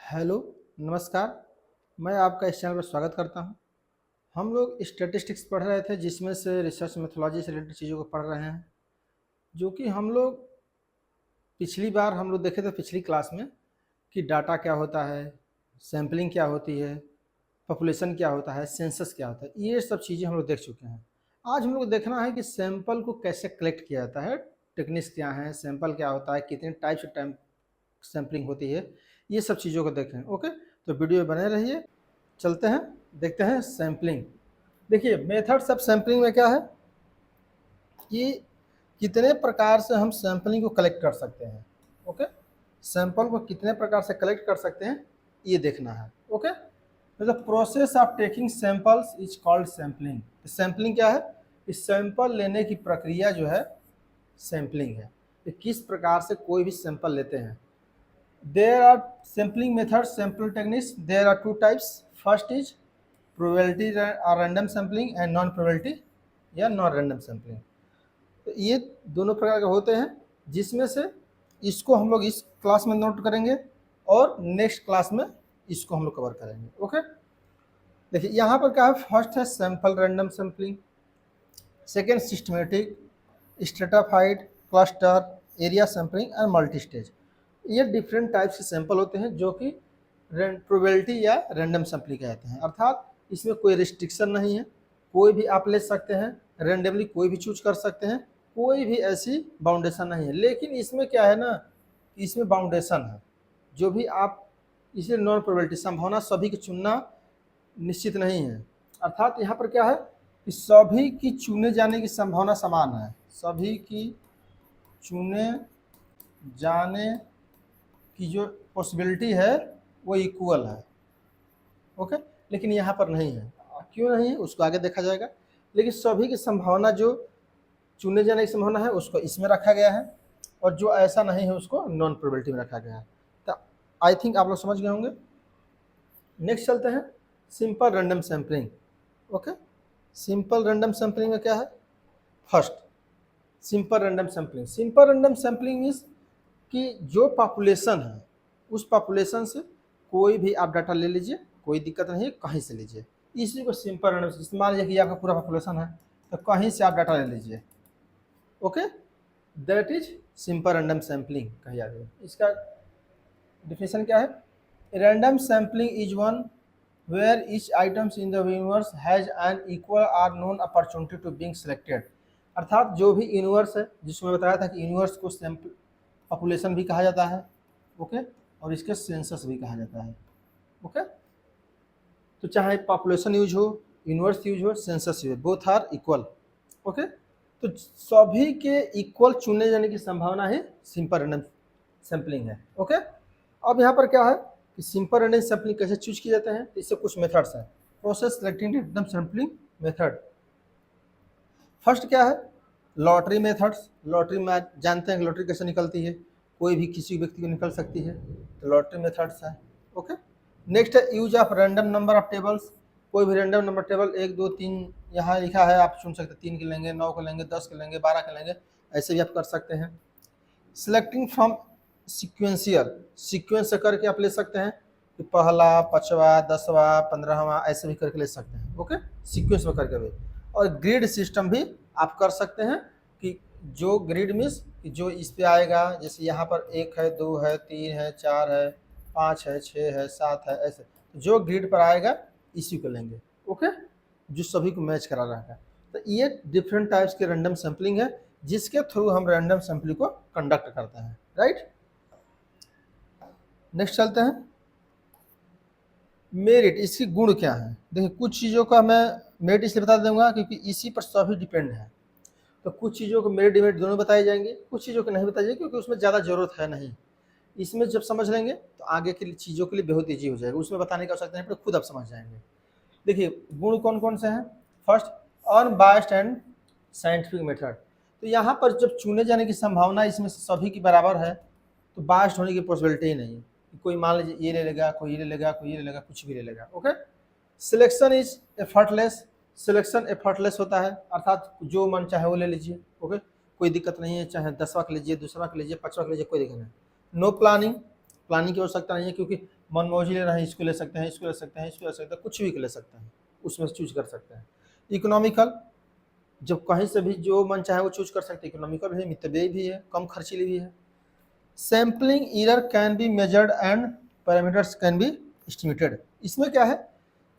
Hello, नमस्कार। मैं आपका इस चैनल पर स्वागत करता हूं। हम लोग स्टैटिस्टिक्स पढ़ रहे थे, जिसमें से रिसर्च मेथोलॉजी से रिलेटेड चीज़ों को पढ़ रहे हैं, जो कि हम लोग पिछली बार हम लोग देखे थे पिछली क्लास में कि डाटा क्या होता है, सैम्पलिंग क्या होती है, पॉपुलेशन क्या होता है, सेंसस क्या होता है। ये सब चीज़ें हम लोग देख चुके हैं। आज हम लोग को देखना है कि सैंपल को कैसे कलेक्ट किया जाता है, टेक्निक्स क्या हैं, सैंपल क्या होता है, कितने टाइप्स ऑफ टाइम सैम्पलिंग होती है, ये सब चीज़ों को देखें। ओके, तो वीडियो में बने रहिए। चलते हैं, देखते हैं सैम्पलिंग। देखिए, मेथड्स ऑफ सैम्पलिंग में क्या है कि कितने प्रकार से हम सैम्पलिंग को कलेक्ट कर सकते हैं। ओके, सैंपल को कितने प्रकार से कलेक्ट कर सकते हैं, ये देखना है। ओके, तो the process of taking samples is called sampling. Sampling क्या है? इस सैंपल लेने की प्रक्रिया जो है सैम्पलिंग है। कि किस प्रकार से कोई भी सैंपल लेते हैं। There are sampling methods, sample techniques. There are two types. First is probability or random sampling and non-probability या non-random sampling. तो ये दोनों प्रकार के होते हैं, जिसमें से इसको हम लोग इस क्लास में नोट करेंगे और नेक्स्ट क्लास में इसको हम लोग कवर करेंगे। ओके, देखिए यहाँ पर क्या है। फर्स्ट है sample random sampling, second systematic, stratified, cluster, area sampling and multi stage. ये डिफरेंट टाइप्स के सैंपल होते हैं, जो कि प्रोबेबिलिटी या रैंडम सैम्पलिंग कहते हैं। अर्थात इसमें कोई रिस्ट्रिक्शन नहीं है, कोई भी आप ले सकते हैं, रैंडमली कोई भी चूज कर सकते हैं, कोई भी ऐसी बाउंडेशन नहीं है। लेकिन इसमें क्या है ना, इसमें बाउंडेशन है। जो भी आप, इसलिए नॉन प्रोबेबिलिटी, संभावना सभी की चुनना निश्चित नहीं है। अर्थात यहाँ पर क्या है कि सभी की चुने जाने की संभावना समान है, सभी की चुने जाने की जो पॉसिबिलिटी है वो इक्वल है। ओके, लेकिन यहाँ पर नहीं है। क्यों नहीं है उसको आगे देखा जाएगा। लेकिन सभी की संभावना, जो चुने जाने की संभावना है, उसको इसमें रखा गया है, और जो ऐसा नहीं है उसको नॉन प्रोबेबिलिटी में रखा गया है। तो आई थिंक आप लोग समझ गए होंगे। नेक्स्ट चलते हैं simple random sampling. Okay, simple random sampling में क्या है? First, simple random sampling. Simple random sampling means कि जो पॉपुलेशन है, उस पॉपुलेशन से कोई भी आप डाटा ले लीजिए, कोई दिक्कत नहीं है, कहीं से लीजिए। इसी को सिंपल रैंडम, मान लीजिए कि आपका पूरा पॉपुलेशन है, तो कहीं से आप डाटा ले लीजिए। Okay, that is simple random sampling कही जाती है। इसका डिफिनेशन क्या है? Random sampling is one where each items in the universe has an equal or known opportunity to being selected. अर्थात जो भी यूनिवर्स है, जिसमें बताया था कि यूनिवर्स को सैम्पल पॉपुलेशन भी कहा जाता है। ओके, और इसके सेंसस भी कहा जाता है। ओके, तो चाहे पॉपुलेशन यूज हो, यूनिवर्स यूज हो, सेंसस यूज हो, बोथ आर इक्वल। ओके, तो सभी के इक्वल चुने जाने की संभावना ही सिंपल रैंडम सैम्पलिंग है। ओके, अब यहाँ पर क्या है कि सिंपल रैंडम सैम्पलिंग कैसे चूज किए जाते हैं, तो इससे कुछ मेथड्स हैं। Process selecting random sampling method. First क्या है? Lottery methods. लॉटरी में जानते हैं कि लॉटरी कैसे निकलती है, कोई भी किसी व्यक्ति को निकल सकती है, तो लॉटरी मेथड्स है। ओके, नेक्स्ट है use of random number of tables. कोई भी रैंडम नंबर टेबल 1 2 3 यहाँ लिखा है, आप चुन सकते हैं। 3 के लेंगे, 9 के लेंगे, 10 के लेंगे, 12 के लेंगे, ऐसे भी आप कर सकते हैं। सिलेक्टिंग फ्रॉम सिक्वेंशियल, सीक्वेंस से करके आप ले सकते हैं कि पहला, पाँचवा, 10वां, 15वां, ऐसे भी करके ले सकते हैं। ओके, सीक्वेंस में करके भी। और ग्रिड सिस्टम भी आप कर सकते हैं कि जो ग्रिड मीन्स जो इस पे आएगा, जैसे यहाँ पर 1 है, 2 है, 3 है, 4 है, 5 है, 6 है, 7 है, ऐसे जो ग्रिड पर आएगा इसी को लेंगे। ओके, जो सभी को मैच करा रहा है। तो ये डिफरेंट टाइप्स के रैंडम सैम्पलिंग है, जिसके थ्रू हम रैंडम सैम्पलिंग को कंडक्ट करते हैं। राइट, नेक्स्ट चलते हैं मेरिट। इसकी गुण क्या है? देखिए, कुछ चीज़ों का मैं मेरिट इसलिए बता दूंगा क्योंकि इसी पर सभी डिपेंड है। तो कुछ चीज़ों को मेरिट डिमेरिट दोनों बताए जाएंगे, कुछ चीज़ों को नहीं बताई जाएगी क्योंकि उसमें ज़्यादा जरूरत है नहीं। इसमें जब समझ लेंगे तो आगे की चीज़ों के लिए बहुत ईजी हो जाएगा, उसमें बताने की आवश्यकता नहीं पड़ेगी, खुद आप समझ जाएंगे। देखिए, गुण कौन कौन से हैं? First, unbiased and scientific method. तो यहाँ पर जब चुने जाने की संभावना इसमें से सभी की बराबर है, तो बायस्ड होने की पॉसिबिलिटी ही नहीं है। कोई मान लीजिए ये ले लेगा, कोई ये ले लेगा, कोई ये ले लेगा, कुछ भी ले लेगा। Okay, selection is effortless. Selection effortless होता है, अर्थात जो मन चाहे वो ले लीजिए। ओके, कोई दिक्कत नहीं है, चाहे 10वां का लीजिए, दूसरा का लीजिए, 5वां का लीजिए, कोई दिक्कत नहीं। नो प्लानिंग, प्लानिंग की आवश्यकता नहीं है, क्योंकि मनमौजी ले रहे हैं, इसको ले सकते हैं, इसको ले सकते हैं, इसको ले सकते हैं, कुछ भी ले सकते हैं, उसमें से चूज कर सकते हैं। इकोनॉमिकल, जब कहीं से भी जो मन चाहे वो चूज कर सकते हैं, इकोनॉमिकल भी है, मितव्ययी भी है, कम खर्चीली भी है। Sampling error can be measured and parameters can be estimated. इसमें क्या है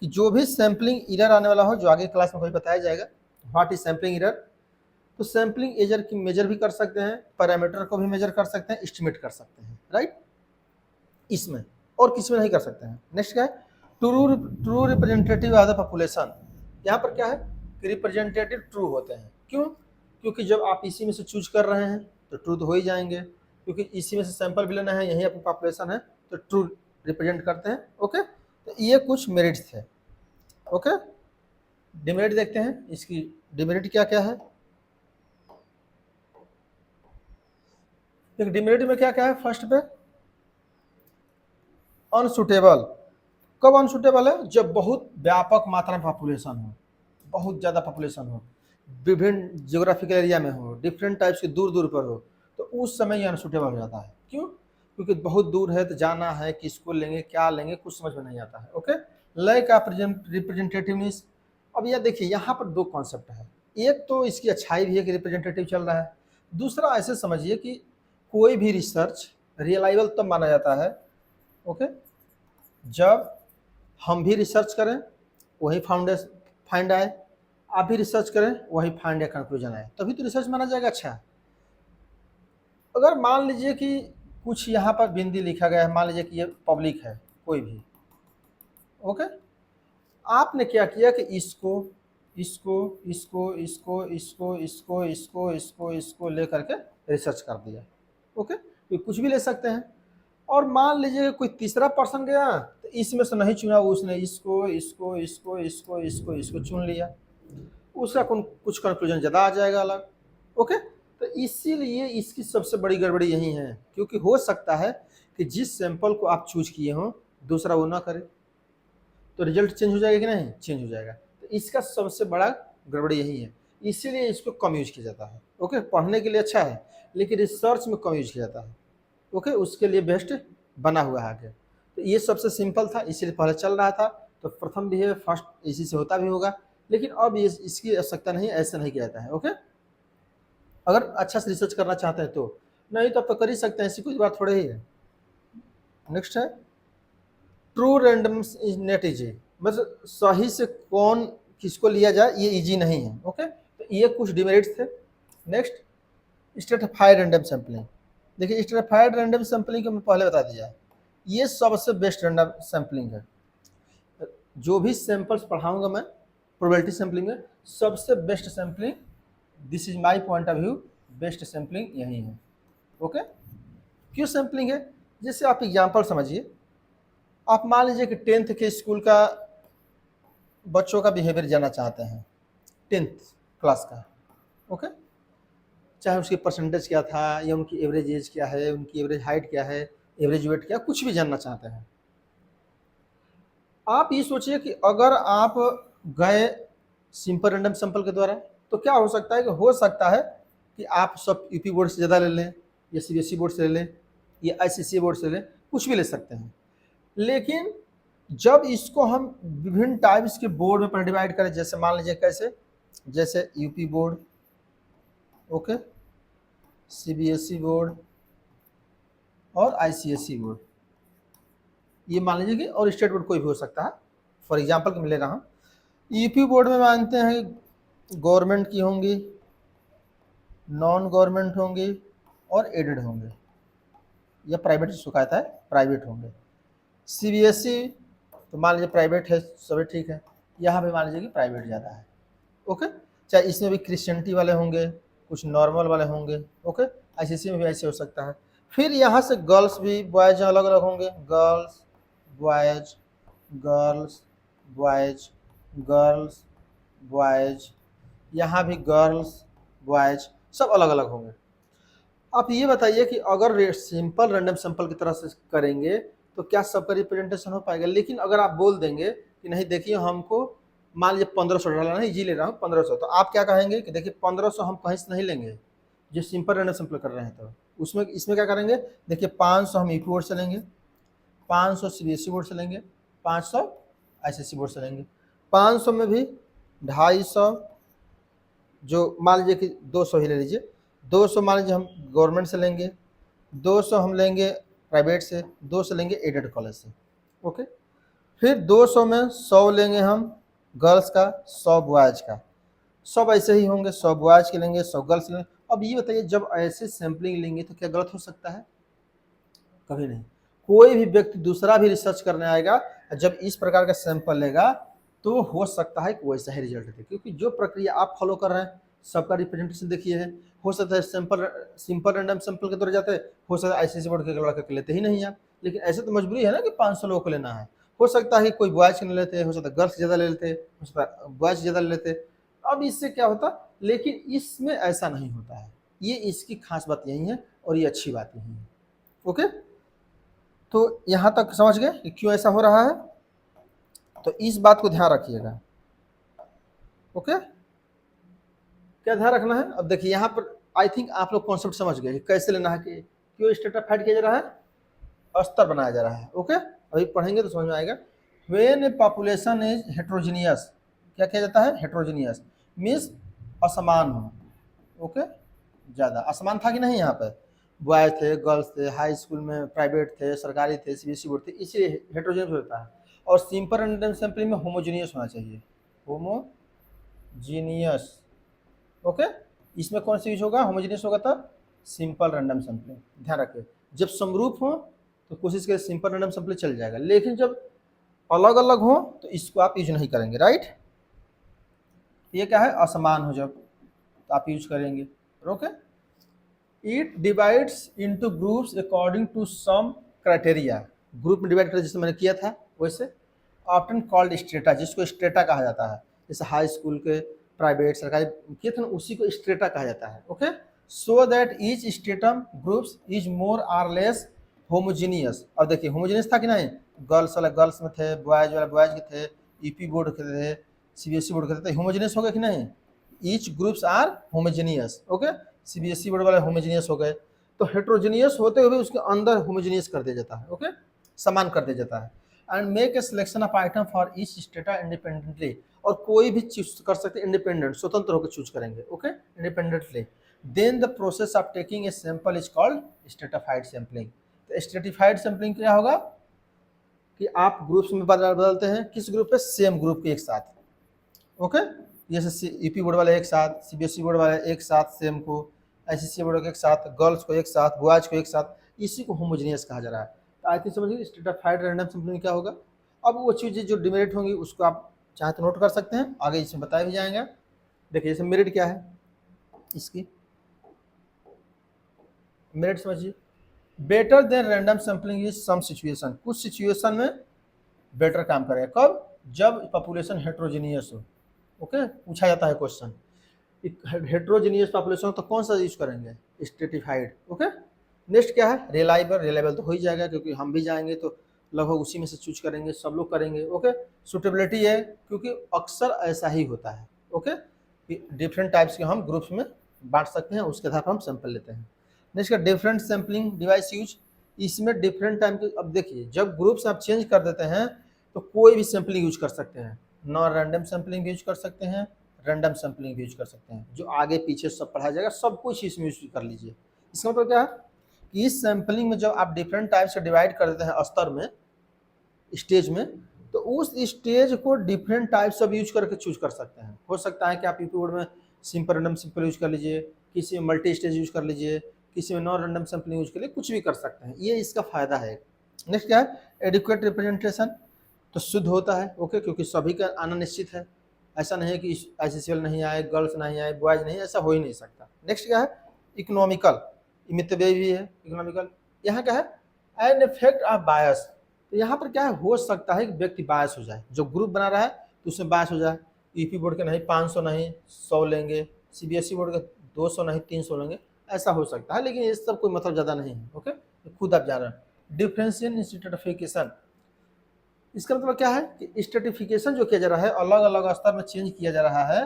कि जो भी सैम्पलिंग एरर आने वाला हो, जो आगे क्लास में कभी बताया जाएगा, व्हाट इज सैम्पलिंग एरर, तो सैम्पलिंग एरर की मेजर भी कर सकते हैं, पैरामीटर को भी मेजर कर सकते हैं, एस्टिमेट कर सकते हैं, राइट, इसमें, और किसी में नहीं कर सकते हैं। नेक्स्ट क्या है, true representative of the population. यहाँ पर क्या है कि रिप्रेजेंटेटिव ट्रू होते हैं, क्यों, क्योंकि जब आप इसी में से चूज कर रहे हैं तो ट्रू तो हो ही जाएंगे, क्योंकि इसी में से सैंपल भी लेना है, यही अपनी पॉपुलेशन है, तो ट्रू रिप्रेजेंट करते हैं। ओके, तो ये कुछ मेरिट्स थे। ओके, डिमेरिट देखते हैं, इसकी डिमेरिट क्या क्या है। डिमेरिट में क्या क्या है, फर्स्ट पे अनसुटेबल। कब अनसुटेबल है, जब बहुत व्यापक मात्रा में पॉपुलेशन हो, बहुत ज़्यादा पॉपुलेशन हो, विभिन्न जियोग्राफिकल एरिया में हो, डिफरेंट टाइप्स के दूर दूर पर हो, तो उस समय ये अनसुटेबल हो जाता है। क्यों, क्योंकि बहुत दूर है, तो जाना है, किसको लेंगे, क्या लेंगे, कुछ समझ में नहीं आता है। Okay, lack of representativeness. अब यह देखिए, यहाँ पर दो कॉन्सेप्ट है, एक तो इसकी अच्छाई भी है कि रिप्रेजेंटेटिव चल रहा है, दूसरा ऐसे समझिए कि कोई भी रिसर्च रियलाइबल तब माना जाता है, ओके, जब हम भी रिसर्च करें, वही फाइंड आए, आप भी रिसर्च करें, वही फाइंड या कंक्लूजन आए, तभी तो रिसर्च माना जाएगा अच्छा। अगर मान लीजिए कि कुछ यहाँ पर बिंदी लिखा गया है, मान लीजिए कि ये पब्लिक है कोई भी, ओके, आपने क्या किया कि इसको इसको इसको इसको इसको इसको इसको इसको इसको ले करके रिसर्च कर दिया। ओके, तो कुछ भी ले सकते हैं। और मान लीजिए कोई तीसरा पर्सन गया, तो इसमें से नहीं चुना, उसने इसको इसको इसको इसको इसको इसको चुन लिया, उसका कुछ कंक्लूजन ज़्यादा आ जाएगा अलग। ओके, तो इसीलिए इसकी सबसे बड़ी गड़बड़ी यही है, क्योंकि हो सकता है कि जिस सैंपल को आप चूज किए हों दूसरा वो ना करे, तो रिजल्ट चेंज हो जाएगा कि नहीं, चेंज हो जाएगा। तो इसका सबसे बड़ा गड़बड़ी यही है, इसीलिए इसको कम यूज किया जाता है। ओके, पढ़ने के लिए अच्छा है, लेकिन रिसर्च में कम यूज किया जाता है। ओके, उसके लिए बेस्ट बना हुआ है आगे। तो ये सबसे सिंपल था, इसीलिए पहले चल रहा था, तो प्रथम भी है, फर्स्ट इसी से होता भी होगा, लेकिन अब ये इसकी आवश्यकता नहीं, ऐसा नहीं किया जाता है। ओके, अगर अच्छा से रिसर्च करना चाहते हैं तो, नहीं तो आप तो कर ही सकते हैं, ऐसी कोई बात थोड़े ही है। नेक्स्ट है ट्रू रैंडम नेट इजी, मतलब सही से कौन किसको लिया जाए ये इजी नहीं है। ओके, तो ये कुछ डिमेरिट्स थे। Next, stratified random sampling. देखिए, स्ट्रेटिफाइड रैंडम सैम्पलिंग को मैं पहले बता दिया, ये सबसे बेस्ट रैंडम सैम्पलिंग है। जो भी सैंपल्स पढ़ाऊंगा मैं प्रोबेबिलिटी सैम्पलिंग में, सबसे best sampling, this is my point of view, best sampling यही है। ओके, क्यों सैम्पलिंग है, जैसे आप एग्जांपल समझिए, आप मान लीजिए कि 10th के स्कूल का बच्चों का बिहेवियर जानना चाहते हैं, 10th क्लास का। ओके, चाहे उसकी परसेंटेज क्या था, या उनकी एवरेज एज क्या है, उनकी एवरेज हाइट क्या है, एवरेज वेट क्या, कुछ भी जानना चाहते हैं। आप ये सोचिए कि अगर आप गए सिंपल रैंडम सैंपल के द्वारा, तो क्या हो सकता है कि हो सकता है कि आप सब यूपी बोर्ड से ज़्यादा ले लें, या सीबीएसई बोर्ड से ले लें, या आईसीएसई बोर्ड से ले लें, कुछ भी ले सकते हैं। लेकिन जब इसको हम विभिन्न टाइप्स के बोर्ड में डिवाइड करें, जैसे मान लीजिए कैसे, जैसे UP board, okay, CBSE board और आईसीएसई बोर्ड, ये मान लीजिए कि, और स्टेट बोर्ड कोई भी हो सकता है, फॉर एग्जांपल मैं ले रहा हूँ। यूपी बोर्ड में मानते हैं गवर्नमेंट की होंगी, नॉन गवर्नमेंट होंगी और एडेड होंगे, या प्राइवेट से कहता है प्राइवेट होंगे। सीबीएसई तो मान लीजिए प्राइवेट है, सभी ठीक है, यहाँ पे मान लीजिए कि प्राइवेट ज़्यादा है। ओके, चाहे इसमें भी क्रिश्चियनिटी वाले होंगे, कुछ नॉर्मल वाले होंगे। ओके, आईसीएसई में भी ऐसे हो सकता है। फिर यहाँ से गर्ल्स भी, बॉयज अलग अलग होंगे, girls boys, girls boys, girls boys, यहाँ भी गर्ल्स बॉयज, सब अलग अलग होंगे। आप ये बताइए कि अगर सिंपल रैंडम सैंपल की तरह से करेंगे तो क्या सबका रिप्रेजेंटेशन हो पाएगा। लेकिन अगर आप बोल देंगे कि नहीं, देखिए हमको मान लीजिए 1500 डालना है, जी ले रहा हूँ 1500, तो आप क्या कहेंगे कि देखिए 1500 हम कहीं से नहीं लेंगे, जो सिंपल रैंडम सैंपल कर रहे हैं, तो उसमें इसमें क्या करेंगे, देखिए 500 हम यूपी बोर्ड से लेंगे, 500 सीबीएसई बोर्ड से लेंगे, 500 आईसीएसई बोर्ड से लेंगे। 500 में भी 250, जो मान लीजिए कि 200 ही ले लीजिए, 200 मान लीजिए हम गवर्नमेंट से लेंगे, 200 हम लेंगे प्राइवेट से, 200 लेंगे एडेड कॉलेज से। ओके, फिर 200 में 100 लेंगे हम गर्ल्स का, 100 बॉयज़ का। सब ऐसे ही होंगे, 100 बॉयज़ के लेंगे, 100 गर्ल्स लेंगे। अब ये बताइए, जब ऐसे सैम्पलिंग लेंगे तो क्या गलत हो सकता है? कभी नहीं। कोई भी व्यक्ति दूसरा भी रिसर्च करने आएगा, जब इस प्रकार का सैंपल लेगा तो हो सकता है कि वैसा ही रिजल्ट दे, क्योंकि जो प्रक्रिया आप फॉलो कर रहे हैं सबका रिप्रेजेंटेशन देखिए है। हो सकता है सिंपल रैंडम सैंपल के द्वारा जाते हैं, हो सकता है आईसीएसई बोर्ड के लड़के के लेते ही नहीं आप, लेकिन ऐसे तो मजबूरी है ना कि 500 लोगों को लेना है। हो सकता है कि कोई बॉयज़ के नहीं लेते, हो सकता है गर्ल्स ज़्यादा ले लेते, हो सकता है बॉयज़ ज़्यादा ले लेते। अब इससे क्या होता, लेकिन इसमें ऐसा नहीं होता है। ये इसकी खास बात यही है और ये अच्छी बात यही है। ओके, तो यहाँ तक समझ गए कि क्यों ऐसा हो रहा है, तो इस बात को ध्यान रखिएगा। ओके, क्या ध्यान रखना है? अब देखिए यहाँ पर आई थिंक आप लोग कॉन्सेप्ट समझ गए कैसे लेना है, कि क्यों स्ट्रेटिफाइड किया जा रहा है, स्तर बनाया जा रहा है। ओके, अभी पढ़ेंगे तो समझ में आएगा। When A population is heterogeneous, क्या किया जाता है? हेट्रोजीनियस मीन्स असमान हो। ओके, ज़्यादा असमान था कि नहीं, यहाँ पर बॉयज़ थे, गर्ल्स थे, हाई स्कूल में प्राइवेट थे, सरकारी थे, सीबीएसई बोर्ड थे, इसलिए हेट्रोजीनियस होता है। और सिंपल रैंडम सैंपलिंग में होमोजीनियस होना चाहिए, होमोजीनियस। ओके, इसमें कौन सा यूज होगा? होमोजीनियस होगा तब सिंपल रैंडम सैंपलिंग। ध्यान रखिए, जब समरूप हो तो कोशिश करें सिंपल रैंडम सैंपलिंग चल जाएगा, लेकिन जब अलग अलग हो तो इसको आप यूज नहीं करेंगे। राइट, ये क्या है? असमान हो जब तो आप यूज करेंगे। Okay, it divides into groups according to some criteria. Group में डिवाइड कर जैसे मैंने किया था वैसे। ऑफ्टन कॉल्ड स्ट्रेटा, जिसको स्ट्रेटा कहा जाता है, जैसे हाई स्कूल के प्राइवेट सरकारी किए थे ना, उसी को स्ट्रेटा कहा जाता है। Okay, so that each stratum groups is more or less homogeneous. अब देखिए होमोजीनियस था कि नहीं, गर्ल्स वाला गर्ल्स में थे, बॉयज वाला बॉयज के थे, यूपी बोर्ड के थे, सीबीएसई बोर्ड के थे, होमोजीनियस हो गए कि नहीं? Each groups are homogeneous. Okay, CBSE board वाले होमोजीनियस हो गए, तो हेट्रोजीनियस होते हुए उसके अंदर होमोजीनियस कर दिया जाता है। ओके, समान कर दिया जाता है। And make a selection of item for each strata independently, और कोई भी चूज कर सकते हैं इंडिपेंडेंट, स्वतंत्र होकर चूज करेंगे। Okay, independently. Then the process of taking a sample is called stratified sampling. तो स्ट्रेटिफाइड सैंपलिंग क्या होगा कि आप ग्रुप्स में बदलते हैं, किस ग्रुप पे? सेम ग्रुप के एक साथ। ओके, जैसे यूपी बोर्ड वाले एक साथ, सीबीएसई बोर्ड वाले एक साथ सेम को, आईसीएसई बोर्ड के एक साथ, गर्ल्स को एक साथ, बॉयज को एक साथ, इसी को होमोजीनियस कहा जा रहा है। तो आई थिंक समझिए स्ट्रेटिफाइड रैंडम सैंपलिंग क्या होगा। अब वो चीज़ें जो डिमेरिट होंगी उसको आप चाहे तो नोट कर सकते हैं, आगे इसमें बताया भी जाएगा। देखिए जैसे मेरिट क्या है इसकी, मेरिट समझिए, better than random sampling is some situation, कुछ सिचुएशन में बेटर काम करेगा। कब? जब पॉपुलेशन हेट्रोजीनियस हो। ओके, पूछा जाता है क्वेश्चन, हेट्रोजीनियस पॉपुलेशन तो कौन सा यूज करेंगे? स्ट्रेटिफाइड। ओके, नेक्स्ट क्या है? रिलायबल। रिलायबल तो हो ही जाएगा क्योंकि हम भी जाएंगे तो लगभग उसी में से चूज करेंगे, सब लोग करेंगे। ओके, सुटेबिलिटी है क्योंकि अक्सर ऐसा ही होता है। ओके, डिफरेंट टाइप्स के हम ग्रुप्स में बांट सकते हैं, उसके आधार पर हम सैंपल लेते हैं। नेक्स्ट का डिफरेंट सैम्पलिंग डिवाइस यूज, इसमें डिफरेंट टाइम के, अब देखिए जब ग्रुप्स आप चेंज कर देते हैं तो कोई भी सैम्पलिंग यूज कर सकते हैं, नॉन रैंडम सैम्पलिंग भी यूज कर सकते हैं, रैंडम सैम्पलिंग भी यूज कर सकते हैं, जो आगे पीछे सब पढ़ाया जाएगा, सब कुछ इसमें यूज कर लीजिए। इसका मतलब क्या है कि इस सैम्पलिंग में जब आप डिफरेंट टाइप से डिवाइड कर देते हैं स्तर में, स्टेज में, तो उस स्टेज को डिफरेंट टाइप्स ऑफ यूज करके चूज कर सकते हैं। हो सकता है कि आप यूपी बोर्ड में सिंपल रैंडम सैंपल यूज कर लीजिए, किसी में मल्टी स्टेज यूज कर लीजिए, किसी में नॉन रैंडम सैंपलिंग यूज कर लीजिए, कुछ भी कर सकते हैं, ये इसका फायदा है। नेक्स्ट क्या है? एडिक्वेट रिप्रेजेंटेशन, तो शुद्ध होता है। ओके, क्योंकि सभी का आना निश्चित है, ऐसा नहीं है कि आईसीसीएल नहीं आए, गर्ल्स नहीं आए, बॉयज नहीं, ऐसा हो ही नहीं सकता। नेक्स्ट क्या है? इकोनॉमिकल, इमितबे भी है इकोनॉमिकल। यहाँ क्या है? एन इफेक्ट ऑफ बायस, तो यहाँ पर क्या है, हो सकता है कि व्यक्ति बायस हो जाए, जो ग्रुप बना रहा है तो उसमें बायस हो जाए। यूपी बोर्ड के नहीं 500 नहीं 100 लेंगे, सीबीएसई बोर्ड के 200 नहीं 300 लेंगे, ऐसा हो सकता है, लेकिन इस सब कोई मतलब ज़्यादा नहीं है। ओके, तो खुद आप जान रहे हैं। डिफरेंशियल इन स्ट्रेटिफिकेशन, इसका मतलब क्या है कि स्ट्रेटिफिकेशन जो किया जा रहा है, अलग अलग स्तर में चेंज किया जा रहा है,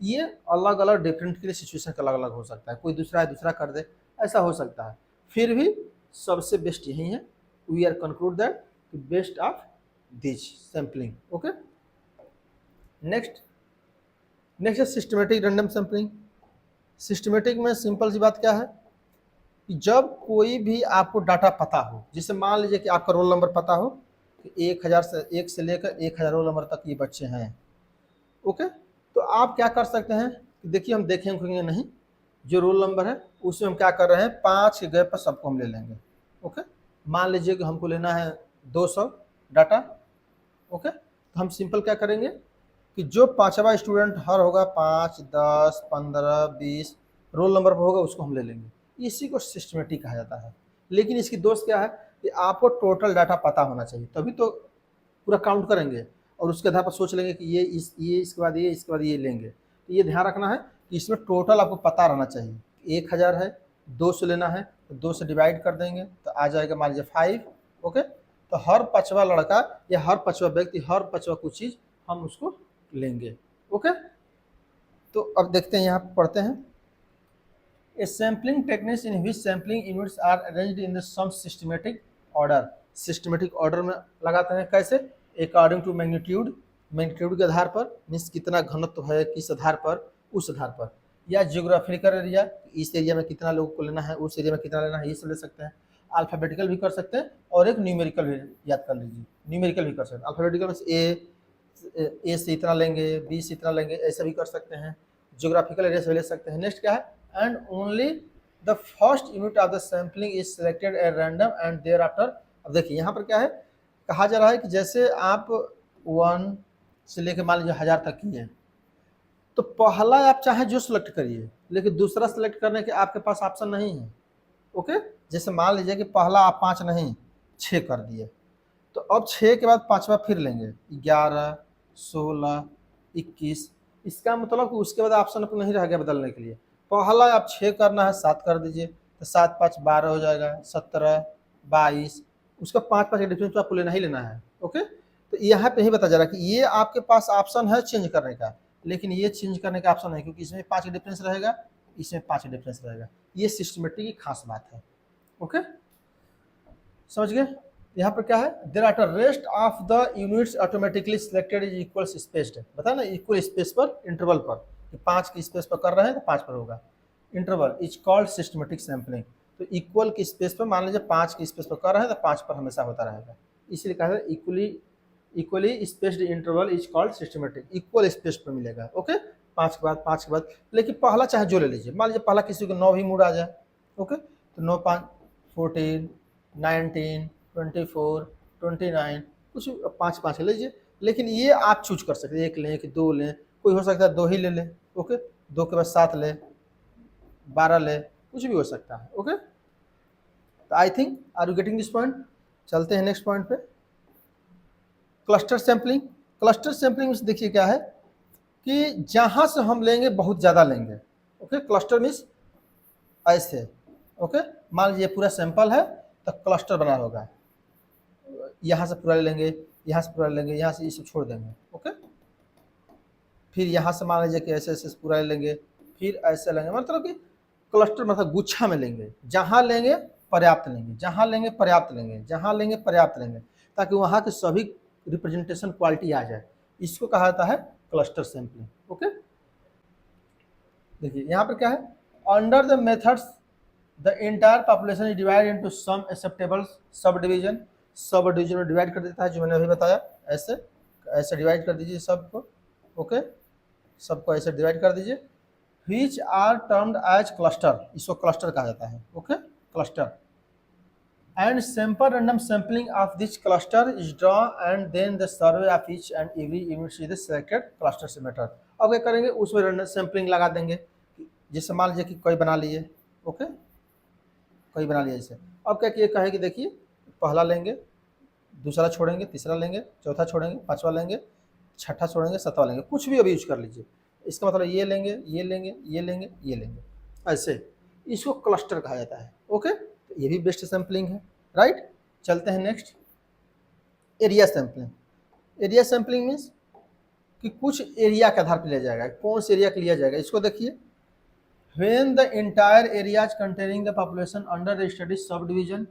ये अलग अलग डिफरेंट के लिए सिचुएशन का अलग अलग हो सकता है, कोई दूसरा है दूसरा कर दे, ऐसा हो सकता है। फिर भी सबसे बेस्ट यही है, we are conclude that best of this sampling. Okay, next next है सिस्टमेटिक रैंडम सैम्पलिंग। सिस्टमेटिक में सिंपल सी बात क्या है कि जब कोई भी आपको डाटा पता हो, जैसे मान लीजिए कि आपका रोल नंबर पता हो कि 1 से लेकर 1000 रोल नंबर तक ये बच्चे हैं। ओके, तो आप क्या कर सकते हैं कि देखिए हम देखेंगे नहीं, जो रोल नंबर है उसमें हम क्या कर रहे हैं 5 के गैप पर सबको हम ले लेंगे। ओके, मान लीजिए कि हमको लेना है 200 डाटा। ओके, तो हम सिंपल क्या करेंगे कि जो 5वां स्टूडेंट हर होगा 5, 10, 15, 20 रोल नंबर पर होगा उसको हम ले लेंगे। इसी को सिस्टमेटिक कहा जाता है। लेकिन इसकी दोष क्या है कि आपको टोटल डाटा पता होना चाहिए, तभी तो पूरा काउंट करेंगे और उसके आधार पर सोच लेंगे कि ये इसके बाद ये इसके बाद ये लेंगे। तो ये ध्यान रखना है कि इसमें टोटल आपको पता रहना चाहिए। 1000 है, 200 लेना है तो 2 से डिवाइड कर देंगे तो आ जाएगा मान लीजिए 5। ओके, तो हर 5वां लड़का या हर 5वां व्यक्ति, हर 5वां कुछ चीज़ हम उसको लेंगे। ओके, तो अब देखते हैं, यहाँ पढ़ते हैं। A sampling techniques in which sampling units are arranged in the some systematic order। Systematic order में लगाते हैं कैसे, अकॉर्डिंग टू मैग्नीट्यूड, मैग्नीट्यूड के आधार पर, मीन्स कितना घनत्व है किस आधार पर, उस आधार पर, या जियोग्राफिकल एरिया, इस एरिया में कितना लोगों को लेना है, उस एरिया में कितना लेना है, ये सब ले सकते हैं। अल्फ़ाबेटिकल भी कर सकते हैं और एक न्यूमेरिकल भी याद कर लीजिए, न्यूमेरिकल भी कर सकते हैं। अल्फ़ाबेटिकल में ए से इतना लेंगे, बी से इतना लेंगे, ऐसा भी कर सकते हैं। जियोग्राफिकल एरिया से ले सकते हैं। नेक्स्ट क्या है, and only the first unit of the sampling is selected at random and thereafter। अब देखिए यहाँ पर क्या है, कहा जा रहा है कि जैसे आप 1 से लेकर मान लीजिए 1000 तक की है, तो पहला आप चाहे जो सिलेक्ट करिए, लेकिन दूसरा सिलेक्ट करने के आपके पास ऑप्शन नहीं है। ओके, जैसे मान लीजिए कि पहला आप 5 नहीं 6 कर दिए, तो अब 6 के बाद 5वां फिर लेंगे 11, 16, 21। इसका मतलब कि उसके बाद ऑप्शन आपको नहीं रह गया बदलने के लिए। पहला आप 6 करना है 7 कर दीजिए, तो 7 5 12 हो जाएगा, 17, 22। उसका 5 5 का डिफरेंस तो आपको लेना ही लेना है। ओके, तो यहाँ पे ही बता जा रहा है कि ये आपके पास ऑप्शन है चेंज करने का, लेकिन ये चेंज करने का ऑप्शन है क्योंकि इसमें 5 का डिफरेंस रहेगा, इसमें 5 का डिफरेंस रहेगा। ये सिस्टमेटिक की खास बात है। ओके, समझ गए। यहाँ पर क्या है, there are rest of the units automatically selected is equal spaced. बता ना, इक्वल स्पेस पर, इंटरवल पर, 5 की स्पेस पर कर रहे हैं तो 5 पर होगा। Interval is called systematic sampling. तो इक्वल की स्पेस पर मान लीजिए 5 की स्पेस पर कर रहे हैं तो 5 पर हमेशा होता रहेगा, इसलिए कहा है equally spaced interval is called systematic. Equal space पर मिलेगा। ओके, 5 के बाद 5 के बाद, लेकिन पहला चाहे जो ले लीजिए, मान लीजिए पहला किसी को 9 भी मूड आ जाए। ओके, तो 9 5 14, 19, 24, 29, कुछ 5 5 लीजिए, लेकिन ये आप चूज कर सकते हैं, 1 लें कि 2 लें, कोई हो सकता है 2 ही ले लें। ओके, 2 के बाद 7 ले, 12 ले, कुछ भी हो सकता है। ओके, तो I think are you getting this point. चलते हैं नेक्स्ट पॉइंट पे, क्लस्टर सैम्पलिंग। क्लस्टर सैम्पलिंग में देखिए क्या है कि जहां से हम लेंगे बहुत ज़्यादा लेंगे। ओके, क्लस्टर मीन्स ऐसे। ओके, मान लीजिए पूरा सैंपल है तो क्लस्टर बना होगा, यहाँ से पूरा ले लेंगे, यहाँ से पूरा ले लेंगे, यहाँ से ये सब छोड़ देंगे। ओके, फिर यहाँ से मान लीजिए कि ऐसे ऐसे पूरा ले लेंगे, फिर ऐसे लेंगे, मतलब कि क्लस्टर मतलब गुच्छा में लेंगे, जहाँ लेंगे पर्याप्त लेंगे, जहाँ लेंगे पर्याप्त लेंगे, जहाँ लेंगे पर्याप्त लेंगे, ताकि वहाँ के सभी रिप्रेजेंटेशन क्वालिटी आ जाए। इसको कहा जाता है क्लस्टर सैम्पलिंग। ओके, देखिए यहाँ पर क्या है, under the methods the entire population is divide into some acceptable sub division. Sub division में डिवाइड कर देता है, जो मैंने अभी बताया, ऐसे ऐसे डिवाइड कर दीजिए सबको। ओके, सबको ऐसे डिवाइड कर दीजिए, which are termed as cluster, इसको क्लस्टर कहा जाता है। Okay, cluster and sample random sampling of this cluster is draw and then the survey of each and every unit is selected cluster से method. अब क्या करेंगे, उसमें रैंडम सैम्पलिंग लगा देंगे, जैसे मान लीजिए कि कोई बना लिए। ओके, कोई बना लिया जैसे, अब क्या किए कहे कि देखिए पहला लेंगे, दूसरा छोड़ेंगे, तीसरा लेंगे, चौथा छोड़ेंगे, 5वां लेंगे, 6ठा छोड़ेंगे, 7वां लेंगे, कुछ भी अभी यूज कर लीजिए। इसका मतलब ये लेंगे, ये लेंगे, ये लेंगे, ये लेंगे, ऐसे। इसको क्लस्टर कहा जाता है। ओके, तो ये भी बेस्ट सैम्पलिंग है। राइट, चलते हैं next, area sampling. Area sampling means कि कुछ एरिया के आधार पर लिया जाएगा, कौन से एरिया के लिया जाएगा, इसको देखिए। When the entire areas containing the population under the study subdivision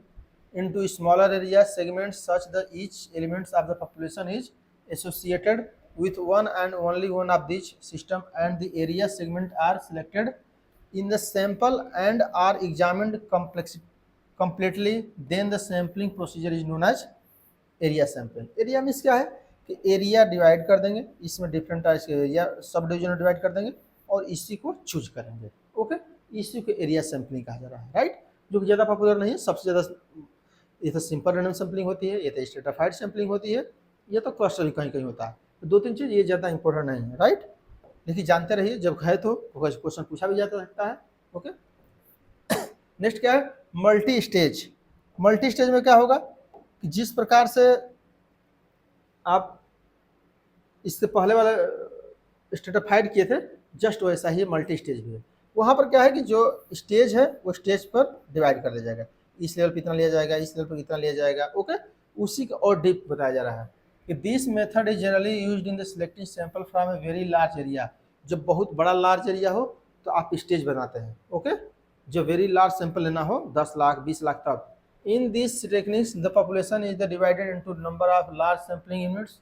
into smaller area segments such that each elements of the population is associated with one and only one of these system, and the area segment are selected in the sample and are examined completely, then the sampling procedure is known as area sample. Area means क्या है कि area divide कर देंगे, इसमें different types के area सब division में divide कर देंगे और इसी को चूज करेंगे। ओके, इसी को एरिया सैंपलिंग कहा जा रहा है, राइट। जो कि ज़्यादा पॉपुलर नहीं है, सबसे ज़्यादा ये तो सिंपल रैंडम सैंपलिंग होती है, ये तो स्ट्रेटिफाइड सैंपलिंग होती है, ये तो क्लस्टर भी कहीं कहीं होता है। तो दो तीन चीज़ ये ज़्यादा इंपॉर्टेंट नहीं है, राइट। लेकिन जानते रहिए, जब है तो क्वेश्चन पूछा भी जाता सकता है। ओके, नेक्स्ट क्या है, मल्टी स्टेज। मल्टी स्टेज में क्या होगा कि जिस प्रकार से आप इससे पहले वाला स्ट्रेटिफाइड किए थे, जस्ट वैसा ही मल्टी स्टेज भी है। वहाँ पर क्या है कि जो स्टेज है वो स्टेज पर डिवाइड कर दिया जाएगा, इस लेवल पर इतना लिया जाएगा, इस लेवल पर इतना लिया जाएगा। ओके, उसी का और डीप बताया जा रहा है कि this method is generally used in the selecting sample from a very large area. जब बहुत बड़ा लार्ज एरिया हो तो आप स्टेज बनाते हैं। ओके, जो वेरी लार्ज सैंपल लेना हो 10 लाख 20 लाख तक। In these techniques, the population is divided into number of large sampling units,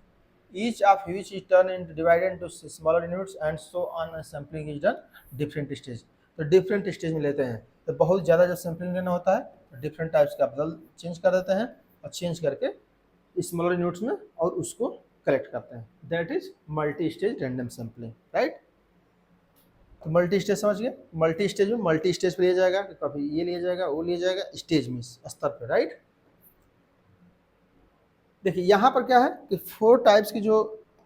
each of which is turned into divided into smaller units, and so on. Sampling is done different stage. तो different stage में लेते हैं। तो बहुत ज़्यादा जब sampling लेना होता है तो डिफरेंट टाइप्स का बदल चेंज कर देते हैं और चेंज करके स्मॉलर यूनिट्स में और उसको कलेक्ट करते हैं। That is multi stage random sampling, right. तो मल्टी स्टेज समझ गए, मल्टी स्टेज में मल्टी स्टेज पर लिया जाएगा, कभी ये लिया जाएगा वो लिया जाएगा, स्टेज में स्तर पे, राइट। देखिए यहाँ पर क्या है कि 4 टाइप्स की जो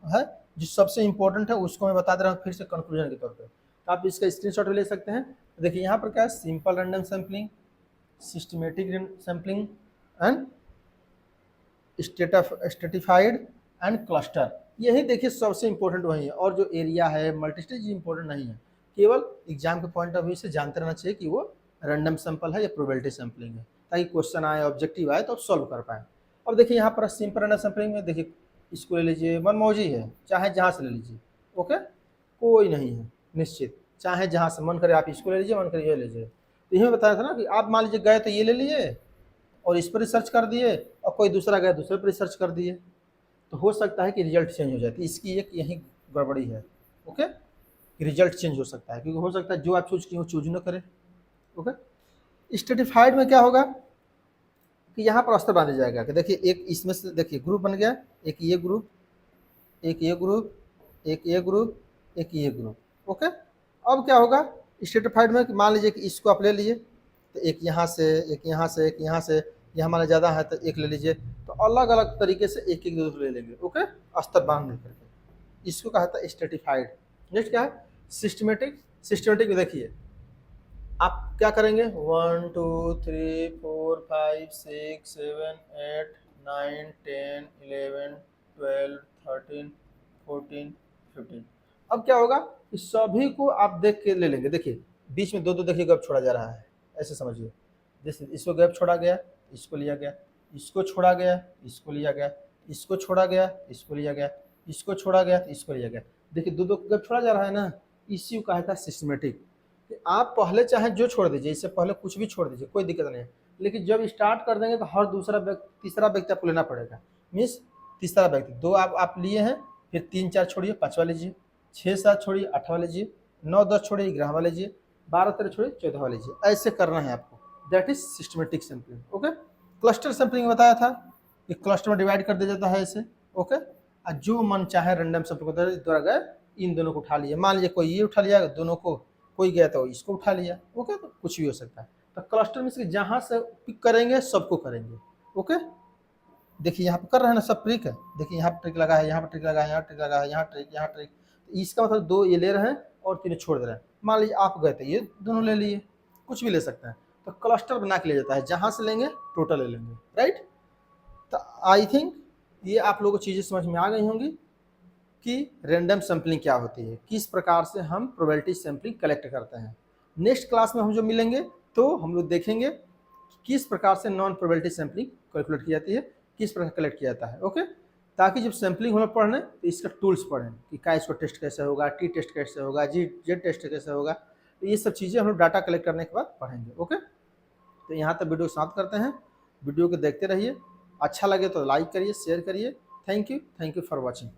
है, जो सबसे इंपॉर्टेंट है उसको मैं बता दे रहा हूँ फिर से कंक्लूजन के तौर पे। तो आप इसका स्क्रीनशॉट भी ले सकते हैं। तो देखिए यहाँ पर क्या है, simple random sampling, systematic sampling and stratified and cluster. यही देखिए सबसे इंपॉर्टेंट वही है, और जो एरिया है मल्टी स्टेज इंपॉर्टेंट नहीं है, केवल एग्जाम के पॉइंट ऑफ व्यू से जानते रहना चाहिए कि वो रैंडम सैंपल है या प्रोबेबिलिटी सैंपलिंग है, ताकि क्वेश्चन आए, ऑब्जेक्टिव आए तो आप सॉल्व कर पाएँ। अब देखिए यहाँ पर सिंपल रैंडम सैंपलिंग में देखिए इसको ले लीजिए, मनमौजी है, चाहे जहाँ से ले लीजिए। ओके, कोई नहीं है निश्चित, चाहे जहाँ से मन करे आप इसको ले लीजिए, मन करे ये लीजिए। तो यही बताया था ना कि आप मान लीजिए गए तो ये ले लिए और इस पर रिसर्च कर दिए, और कोई दूसरा गया दूसरे पर रिसर्च कर दिए, तो हो सकता है कि रिजल्ट चेंज हो जाए। तो इसकी एक यही गड़बड़ी है। ओके, कि रिजल्ट चेंज हो सकता है, क्योंकि हो सकता है जो आप चूज किए वो चूज न करें। ओके, स्ट्रेटिफाइड में क्या होगा कि यहाँ पर स्तर बांधा जाएगा कि देखिए एक इसमें से देखिए ग्रुप बन गया, एक ये ग्रुप, एक ये ग्रुप, एक ये ग्रुप, एक ये ग्रुप। ओके, अब क्या होगा स्ट्रेटिफाइड में, मान लीजिए कि इसको आप ले लिए तो एक यहाँ से, एक यहाँ से, एक यहाँ से, यहाँ हमारा ज़्यादा है तो एक ले लीजिए। तो अलग अलग तरीके से एक एक दो ले लेंगे। ओके, स्तर बांध करके, इसको कहा था स्ट्रेटिफाइड। नेक्स्ट क्या है, सिस्टमेटिक। सिस्टमेटिक में देखिए आप क्या करेंगे, 1 2 3 4 5 6 7 8 9 10 11 12 13 14 15। अब क्या होगा कि सभी को आप देख के ले लेंगे। देखिए बीच में दो दो देखिए गैप छोड़ा जा रहा है, ऐसे समझिए। जैसे इसको गैप छोड़ा गया, इसको लिया गया, इसको छोड़ा गया, इसको लिया गया, इसको छोड़ा गया, इसको लिया गया, इसको छोड़ा गया, इसको लिया गया। देखिए दो दो गैप छोड़ा जा रहा है ना, इसी को कहा था सिस्टमेटिक। आप पहले चाहे जो छोड़ दीजिए, इससे पहले कुछ भी छोड़ दीजिए, कोई दिक्कत नहीं है। लेकिन जब स्टार्ट कर देंगे तो हर दूसरा व्यक्ति, तीसरा व्यक्ति आपको लेना पड़ेगा। मीन्स तीसरा व्यक्ति, 2 आप लिए हैं, फिर 3 4 छोड़िए, 5वां लीजिए, 6 7 छोड़िए, 8वां लीजिए, 9 10 छोड़िए, 11वां लीजिए, 12 13 छोड़िए, 14वां लीजिए। ऐसे करना है आपको, that is systematic sampling. Okay, cluster sampling बताया था कि क्लस्टर में डिवाइड कर दिया जाता है ऐसे। ओके, और जो मन चाहे रैंडम सैंपलिंग द्वारा गए इन दोनों को उठा लिया, मान लीजिए कोई ये उठा लिया, दोनों को कोई गया तो इसको उठा लिया। ओके, तो कुछ भी हो सकता है। तो क्लस्टर में से जहाँ से पिक करेंगे सबको करेंगे। ओके, देखिए यहाँ पर कर रहे हैं ना सब ट्रिक है, देखिए यहाँ पर ट्रिक लगा है, यहाँ पर ट्रिक लगा है, यहाँ ट्रिक लगा है, यहाँ ट्रिक, यहाँ ट्रिक। तो इसका मतलब 2 ये ले रहे हैं और 3 छोड़ दे रहे हैं। मान लीजिए आप गए थे, ये दोनों ले लिए, कुछ भी ले सकते हैं। तो क्लस्टर बना के लिया जाता है, जहाँ से लेंगे टोटल ले लेंगे, राइट। तो आई थिंक ये आप लोगों को चीज़ें समझ में आ गई होंगी कि रैंडम सैंपलिंग क्या होती है, किस प्रकार से हम प्रोबेबिलिटी सैंपलिंग कलेक्ट करते हैं। नेक्स्ट क्लास में हम जो मिलेंगे तो हम लोग देखेंगे किस प्रकार से नॉन प्रोबेबिलिटी सैंपलिंग कैलकुलेट की जाती है, किस प्रकार कलेक्ट किया जाता है। ओके, ताकि जब सैंपलिंग हम पढ़ें तो इसका टूल्स पढ़ें कि क्या इसको टेस्ट कैसे होगा, टी टेस्ट कैसे होगा, जेड टेस्ट कैसे होगा। तो ये सब चीज़ें हम लोग डाटा कलेक्ट करने के बाद पढ़ेंगे। ओके, तो यहाँ तक वीडियो समाप्त करते हैं। वीडियो को देखते रहिए। अच्छा लगे तो लाइक करिए, शेयर करिए। Thank you for watching.